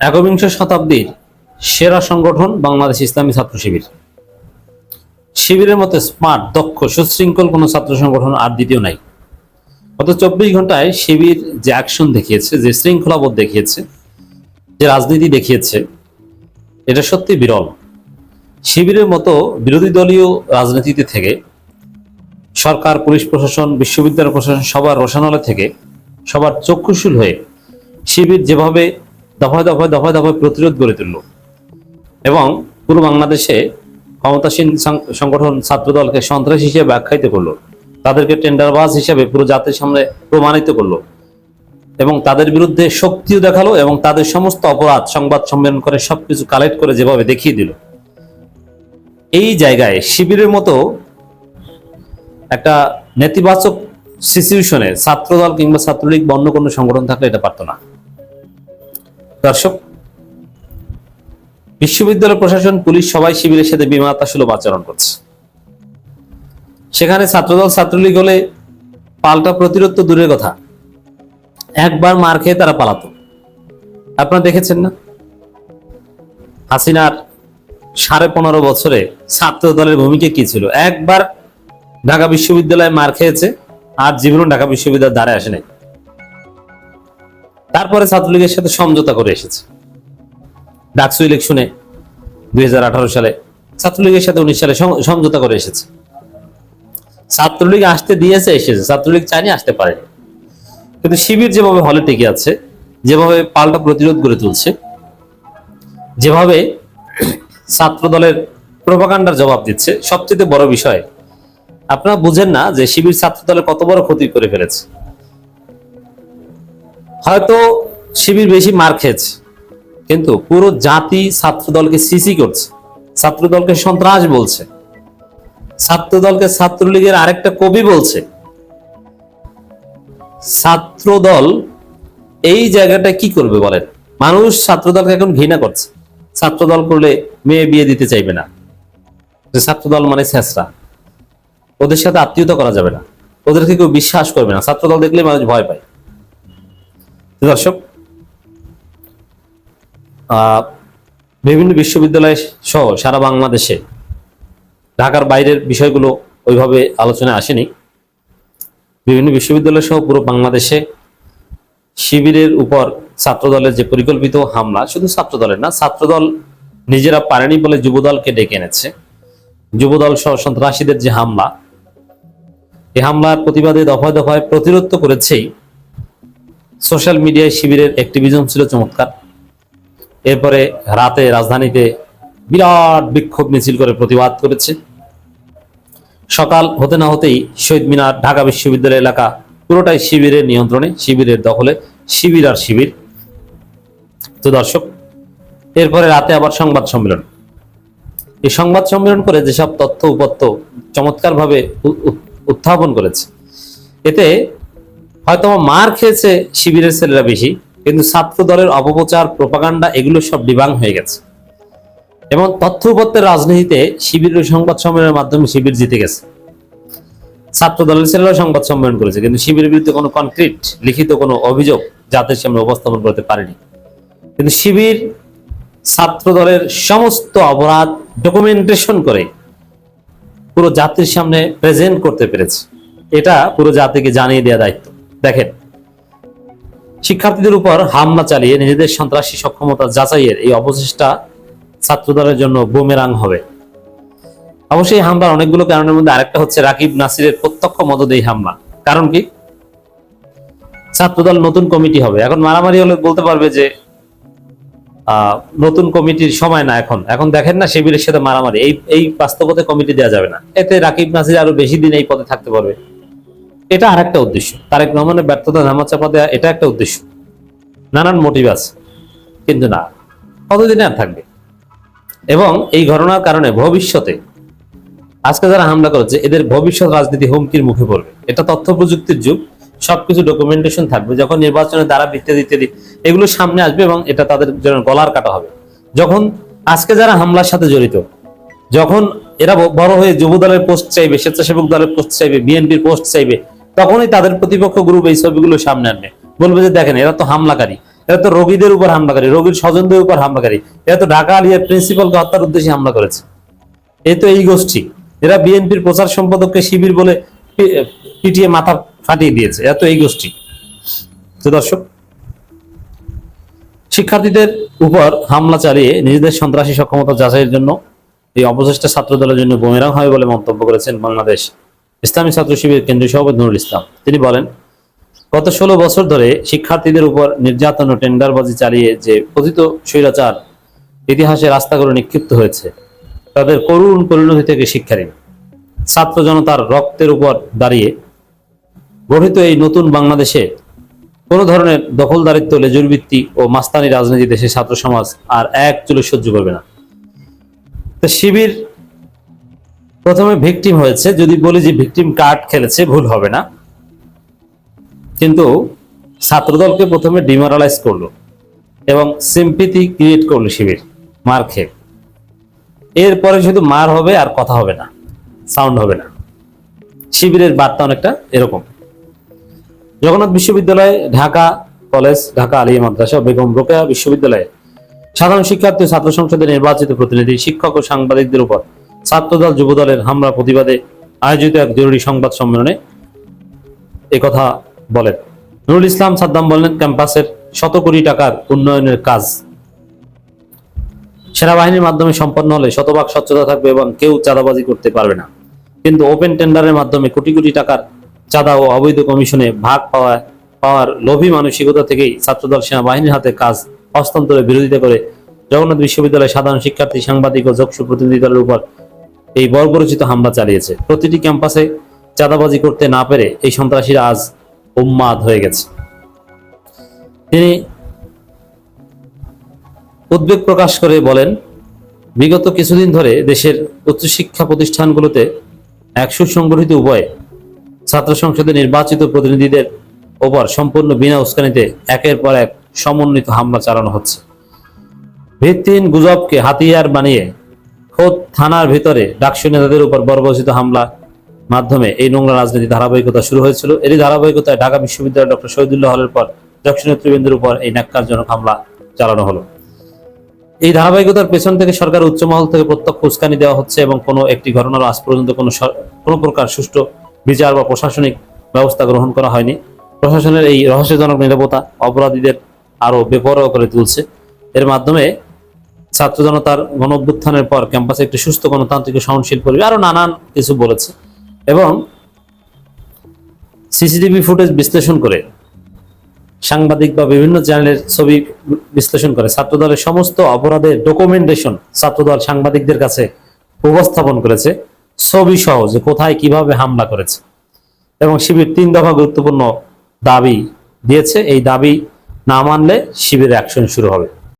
একবিংশ শতাব্দীর সেরা সংগঠন বাংলাদেশ ইসলামী ছাত্র শিবির। শিবিরের মতো স্মার্ট, দক্ষ, সুশৃঙ্খল কোনো ছাত্র সংগঠন আর দ্বিতীয় নাই। গত 24 ঘন্টায় শিবির যে অ্যাকশন দেখিয়েছে, যে শৃঙ্খলাবোধ দেখিয়েছে, যে রাজনীতি দেখিয়েছে, এটা সত্যি বিরল। শিবিরের মতো বিরোধী দলীয় রাজনীতিতে থেকে সরকার, পুলিশ প্রশাসন, বিশ্ববিদ্যালয় প্রশাসন সবার রোশানলে থেকে সবার চক্ষুশূল হয়ে শিবির যেভাবে দফায় দফায় দফায় দফায় প্রতিরোধ গড়ে তুলল এবং পুরো বাংলাদেশে ক্ষমতাসীন সংগঠন ছাত্রদলকে সন্ত্রাসী হিসেবে আখ্যায়িত করলো, তাদেরকে টেন্ডারবাজ হিসেবে পুরো জাতির সামনে প্রমাণিত করলো এবং তাদের বিরুদ্ধে শক্তিও দেখালো এবং তাদের সমস্ত অপরাধ সংবাদ সম্মেলন করে সবকিছু কালেক্ট করে যেভাবে দেখিয়ে দিল, এই জায়গায় শিবিরের মতো একটা নেতিবাচক সিচুয়েশনে ছাত্রদল কিংবা ছাত্রলীগ বা অন্য কোনো সংগঠন থাকলে এটা পারত না। দর্শক, বিশ্ববিদ্যালয় প্রশাসন, পুলিশ সবাই শিবিরের সাথে বিমাতাসুলভ আচরণ করছে। সেখানে ছাত্রদল ছাত্রলীগ হলে পাল্টা প্রতিরোধ তো দূরের কথা, একবার মার খেয়ে তারা পালাতো। আপনারা দেখেছেন না, হাসিনার 15.5 বছরে ছাত্র দলের ভূমিকা কি ছিল? একবার ঢাকা বিশ্ববিদ্যালয়ে মার খেয়েছে, আর জীবন ঢাকা বিশ্ববিদ্যালয়ের দ্বারে আসে নাই। তারপরে ছাত্রলীগের সাথে সমঝোতা করে এসেছে। ডাকসু ইলেকশনে 2018 সালে ছাত্রলীগের সাথে 19 সালে সমঝোতা করে এসেছে। ছাত্রলীগ আসতে দিয়েছে, এসেছে। ছাত্রলীগ চায়নি, আসতে পারেনি। কিন্তু শিবির যেভাবে হলে টিকে আছে, যেভাবে পাল্টা প্রতিরোধ গড়ে তুলছে, যেভাবে ছাত্র দলের প্রোপাগান্ডার জবাব দিচ্ছে, সবচেয়ে বড় বিষয় আপনারা বুঝেন না যে শিবির ছাত্র দলের কত বড় ক্ষতি করে ফেলেছে। হয়তো শিবির বেশি মার খেয়েছে, কিন্তু পুরো জাতি ছাত্র দলকে সিসি করছে, ছাত্র দলকে সন্ত্রাস বলছে, ছাত্র দলকে ছাত্রলীগের আরেকটা কবি বলছে। ছাত্র দল এই জায়গাটা কি করবে বলেন? মানুষ ছাত্র দলকে এখন ঘৃণা করছে। ছাত্র দল করলে মেয়ে বিয়ে দিতে চাইবে না, ছাত্র দল মানে ছেঁচড়া, ওদের সাথে আত্মীয়তা করা যাবে না, ওদেরকে কেউ বিশ্বাস করবে না, ছাত্র দল দেখলে মানুষ ভয় পায়। দর্শক, বিভিন্ন বিশ্ববিদ্যালয় সহ সারা বাংলাদেশে, ঢাকার বাইরের বিষয়গুলো ওইভাবে আলোচনায় আসেনি, বিভিন্ন বিশ্ববিদ্যালয় সহ পুরো বাংলাদেশে শিবিরের উপর ছাত্রদলের যে পরিকল্পিত হামলা, শুধু ছাত্রদলের না, ছাত্রদল নিজেরা পারেনি বলে যুবদলকে ডেকে এনেছে। যুবদল সহ সন্ত্রাসীদের যে হামলা, এই হামলার প্রতিবাদে দফায় দফায় প্রতিরোধ তো করেছেই। সোশ্যাল মিডিয়ায় শিবিরের অ্যাক্টিভিজম ছিল চমৎকার। এরপরে রাতে রাজধানীতে বিরাট বিক্ষোভ মিছিল করে প্রতিবাদ করেছে। সকাল হতে না হতেই শহীদ মিনার, ঢাকা বিশ্ববিদ্যালয় এলাকা পুরোটাই শিবিরের নিয়ন্ত্রণে, শিবিরের দখলে, শিবির আর শিবির। তো দর্শক, এরপরে রাতে আবার সংবাদ সম্মেলন। এই সংবাদ সম্মেলন করে যেসব তথ্য উপত্য চমৎকার ভাবে উত্থাপন করেছে, এতে হয়তো মার খেয়েছে শিবিরের ছেলেরা বেশি, কিন্তু ছাত্র দলের অপপ্রচার, প্রোপাগান্ডা এগুলো সব ডিবাং হয়ে গেছে এবং তথ্য উপত্যের রাজনীতিতে শিবিরের সংবাদ সম্মেলনের মাধ্যমে শিবির জিতে গেছে। ছাত্র দলের ছেলেরা সংবাদ সম্মেলন করেছে, কিন্তু শিবিরের বিরুদ্ধে কোনো কনক্রিট লিখিত কোনো অভিযোগ জাতির সামনে উপস্থাপন করতে পারেনি। কিন্তু শিবির ছাত্র দলের সমস্ত অপরাধ ডকুমেন্টেশন করে পুরো জাতির সামনে প্রেজেন্ট করতে পেরেছে। এটা পুরো জাতিকে জানিয়ে দেওয়া দায়িত্ব। দেখেন, শিক্ষার্থীদের উপর হামলা চালিয়ে নিজেদের সন্ত্রাসী সক্ষমতা যাচাইয়ের এই অপচেষ্টা ছাত্রদলের জন্য বুমেরাং হবে। অবশ্যই এই হামলার অনেকগুলো কারণের মধ্যে আরেকটা হচ্ছে রাকিব নাসিরের প্রত্যক্ষ মদত এই হামলা। কারণ কি? ছাত্রদল নতুন কমিটি হবে, এখন মারামারি হলে বলতে পারবে যে নতুন কমিটির সময় না, এখন দেখেন না শিবিরের সাথে মারামারি, এই বাস্তবতে কমিটি দেওয়া যাবে না, এতে রাকিব নাসির আরো বেশি দিন এই পদে থাকতে পারবে। এটা আরেকটা উদ্দেশ্য, তারেক রহমানের ব্যর্থতা ধামাচাপা দেওয়া, এটা একটা উদ্দেশ্য, নানান মোটিভ আছে। কিন্তু না, কতদিনে আর থাকবে? এবং এই ঘটনার কারণে ভবিষ্যতে আজকে যারা হামলা করেছে, এদের ভবিষ্যৎ রাজনীতি হুমকির মুখে পড়বে। এটা তথ্য প্রযুক্তির যুগ, সবকিছু ডকুমেন্টেশন থাকবে। যখন নির্বাচনের দ্বারা ইত্যাদি ইত্যাদি এগুলো সামনে আসবে এবং এটা তাদের জন্য গলার কাটা হবে। যখন আজকে যারা হামলার সাথে জড়িত, যখন এরা বড় হয়ে যুব দলের পোস্ট চাইবে, স্বেচ্ছাসেবক দলের পোস্ট চাইবে, বিএনপির পোস্ট চাইবে, তখনই তাদের প্রতিপক্ষ গ্রুপ এই ছবিগুলো সামনে আনবে, বলবে যে দেখেন এরা তো হামলাকারী, এরা তো রোগীদের উপর হামলাকারী, রোগীর স্বজনদের উপর হামলাকারী। এরা তো ঢাকা আলিয়ার প্রিন্সিপালকে হত্যার উদ্দেশ্যে হামলা করেছে। এই তো এই গোষ্ঠী, এরা বিএনপির প্রচার সম্পাদককে শিবির বলে পিটিয়ে মাথা ফাটিয়ে দিয়েছে। এত এই গোষ্ঠী। তো দর্শক, শিক্ষার্থীদের উপর হামলা চালিয়ে নিজেদের সন্ত্রাসী সক্ষমতা যাচাইয়ের জন্য এই অপচেষ্টা ছাত্র দলের জন্য বুমেরাং হয় বলে মন্তব্য করেছেন বাংলাদেশ ইসলামী ছাত্র শিবির কেন্দ্রীয় সভাপতি নুরুল ইসলাম। তিনি বলেন, গত 16 বছর ধরে শিক্ষার্থীদের উপর নির্যাতন ও টেন্ডারবাজি চালিয়ে যে পতিত স্বৈরাচার ইতিহাসে রাস্তা করে নিক্ষিপ্ত হয়েছে, তাদের করুণ পরিণতি থেকে শিক্ষা নিন। ছাত্র জনতার রক্তের উপর দাঁড়িয়ে গঠিত এই নতুন বাংলাদেশে কোনো ধরনের দখলদারিত্ব, লেজুরবৃত্তি ও মাস্তানি রাজনীতি দেশের ছাত্র সমাজ আর এক চুলে সহ্য করবে না। তো শিবির প্রথমে ভিকটিম হয়েছে, যদি বলি যে ভিকটিম কার্ড খেলেছে ভুল হবে না, কিন্তু ছাত্রদলকে প্রথমে ডিমোরালাইজ করলো এবং সিম্পিতি ক্রিয়েট করলো শিবির মার খেয়ে। এরপরে শুধু মার হবে আর কথা হবে না, সাউন্ড হবে না। শিবিরের বার্তা অনেকটা এরকম। জগন্নাথ বিশ্ববিদ্যালয়, ঢাকা কলেজ, ঢাকা আলিয়া মাদ্রাসা, বেগম রোকেয়া বিশ্ববিদ্যালয়ে সাধারণ শিক্ষার্থী ও ছাত্র সংসদের নির্বাচিত প্রতিনিধি, শিক্ষক ও সাংবাদিকদের উপর ছাত্রদল যুবদলের হামলা প্রতিবাদে আয়োজিত এক জরুরি সংবাদ সম্মেলনে একথা বলেন নুরুল ইসলাম সাদ্দাম। বলেন, ক্যাম্পাসের 100 কোটি টাকার উন্নয়নের কাজ সেনাবাহিনীর মাধ্যমে সম্পন্ন হলে শতভাগ স্বচ্ছতা থাকবে এবং কেউ চাঁদাবাজি করতে পারবে না। কিন্তু ওপেন টেন্ডারের মাধ্যমে কোটি কোটি টাকার চাঁদা ও অবৈধ কমিশনে ভাগ পাওয়ার লোভী মানসিকতা থেকেই ছাত্রদল সেনাবাহিনীর হাতে কাজ হস্তান্তরের বিরোধিতা করে জগন্নাথ বিশ্ববিদ্যালয়ের সাধারণ শিক্ষার্থী, সাংবাদিক ও যক্ষু প্রতিনিধি দলের উপর এই বর্বরচিত হামলা চালিয়েছে। প্রতিটি ক্যাম্পাসে চাঁদাবাজি করতে না পেরে এই সন্ত্রাসীরা আজ উন্মাদ হয়ে গেছে। তিনি উদ্বেগ প্রকাশ করে বলেন, বিগত কিছুদিন ধরে দেশের উচ্চশিক্ষা প্রতিষ্ঠানগুলোতে এক সুসংগঠিত উভয় ছাত্র সংসদে নির্বাচিত প্রতিনিধিদের ওপর সম্পূর্ণ বিনা উস্কানিতে একের পর এক সমন্বিত হামলা চালানো হচ্ছে। ভিত্তিহীন গুজবকে হাতিয়ার বানিয়ে খোদ থানার ভিতরে ডাকসু নেতাদের উপর বর্বরচিত হামলা মাধ্যমে এই নোংরা রাজনীতি ধারাবাহিকতা শুরু হয়েছিল। এরই ধারাবাহিকতায় ঢাকা বিশ্ববিদ্যালয়ের ডক্টর শহীদুল্লাহ হলের পর ডাকসু নেতৃবৃন্দের উপর এই ন্যাক্কারজনক হামলা চালানো হলো। এই ধারাবাহিকতার পেছন থেকে সরকার উচ্চ মহল থেকে প্রত্যক্ষ উস্কানি দেওয়া হচ্ছে এবং কোনো একটি ঘটনার আজ পর্যন্ত কোনো প্রকার সুষ্ঠু বিচার বা প্রশাসনিক ব্যবস্থা গ্রহণ করা হয়নি। প্রশাসনের এই রহস্যজনক নিরাপত্তা অপরাধীদের আরো বেপরোয়া করে তুলছে। এর মাধ্যমে ছাত্র জনতার গণ অভ্যুত্থানের পর ক্যাম্পাসে একটি সুস্থ গণতান্ত্রিক ও সহনশীল পরিবেশ, আরো নানান কিছু বলেছে এবং সিসিটিভি ফুটেজ বিশ্লেষণ করে, সাংবাদিক বা বিভিন্ন চ্যানেলের ছবি বিশ্লেষণ করে ছাত্রদলের সমস্ত অপরাধের ডকুমেন্টেশন ছাত্রদল সাংবাদিকদের কাছে উপস্থাপন করেছে, ছবি সহ, যে কোথায় কিভাবে হামলা করেছে। এবং শিবির 3 দফা গুরুত্বপূর্ণ দাবি দিয়েছে। এই দাবি না মানলে শিবিরের অ্যাকশন শুরু হবে।